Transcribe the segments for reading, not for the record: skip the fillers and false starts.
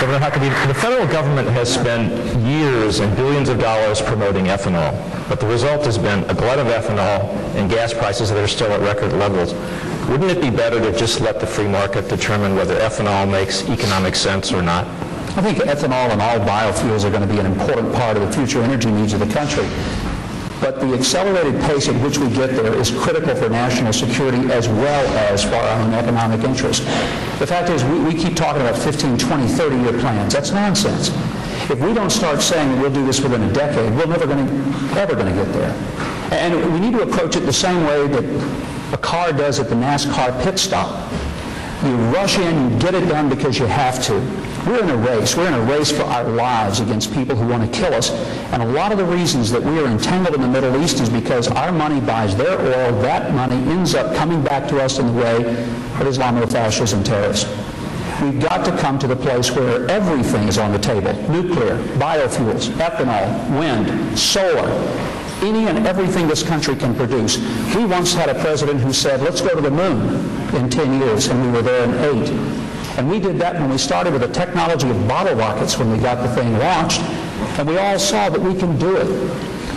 Governor Huckabee, the federal government has spent years and billions of dollars promoting ethanol, but the result has been a glut of ethanol and gas prices that are still at record levels. Wouldn't it be better to just let the free market determine whether ethanol makes economic sense or not? I think ethanol and all biofuels are going to be an important part of the future energy needs of the country. But the accelerated pace at which we get there is critical for national security as well as for our own economic interest. The fact is, we keep talking about 15, 20, 30-year plans. That's nonsense. If we don't start saying we'll do this within a decade, we're never going to get there. And we need to approach it the same way that a car does at the NASCAR pit stop. You rush in, you get it done because you have to. We're in a race. We're in a race for our lives against people who want to kill us. And a lot of the reasons that we are entangled in the Middle East is because our money buys their oil. That money ends up coming back to us in the way of Islamofascists and terrorists. We've got to come to the place where everything is on the table. Nuclear, biofuels, ethanol, wind, solar, any and everything this country can produce. We once had a president who said, let's go to the moon in 10 years, and we were there in 8. And we did that when we started with the technology of bottle rockets when we got the thing launched, and we all saw that we can do it.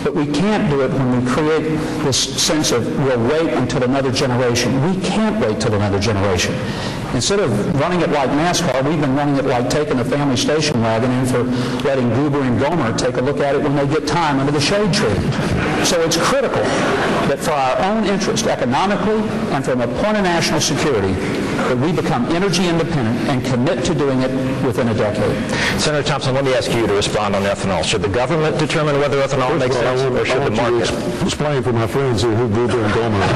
But we can't do it when we create this sense of we'll wait until another generation. We can't wait till another generation. Instead of running it like NASCAR, we've been running it like taking the family station wagon in for letting Goober and Gomer take a look at it when they get time under the shade tree. So it's critical that for our own interest, economically and from a point of national security, that we become energy independent and commit to doing it within a decade. Senator Thompson, let me ask you to respond on ethanol. Should the government determine whether ethanol makes sense, or should the market? Explain for my friends here who Goober and Gomer are.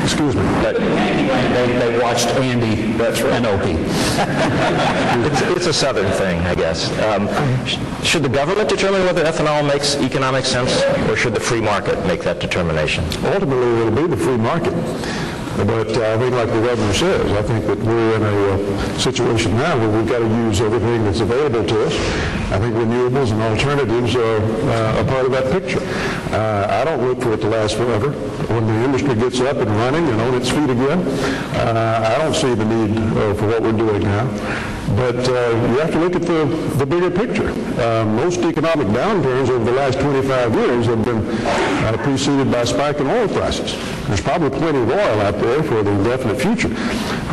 Excuse me. They watched Andy and Opie. It's a Southern thing, I guess. Should the government determine whether ethanol makes economic sense, or should the free market make that determination? Ultimately, it'll be the free market. But I think, like the governor says, I think that we're in a situation now where we've got to use everything that's available to us. I think renewables and alternatives are a part of that picture. I don't look for it to last forever. When the industry gets up and running and on its feet again, I don't see the need for what we're doing now. But you have to look at the bigger picture. Most economic downturns over the last 25 years have been preceded by spiking oil prices. There's probably plenty of oil out there for the indefinite future,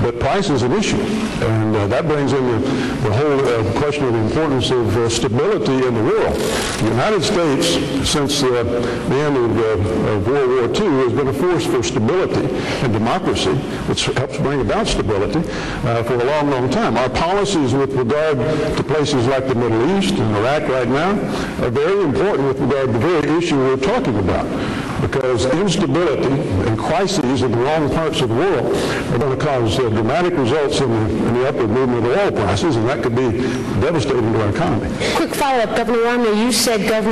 but price is an issue. And that brings in the whole question of the importance of stability in the world. The United States, since the end of World War II, has been a force for stability and democracy, which helps bring about stability for a long, long time. Our policies with regard to places like the Middle East and Iraq right now are very important with regard to the very issue we're talking about, because instability and crises in the wrong parts of the world are going to cause dramatic results in the upward movement of oil prices, and that could be devastating to our economy. Quick follow-up, Governor Romney, you said government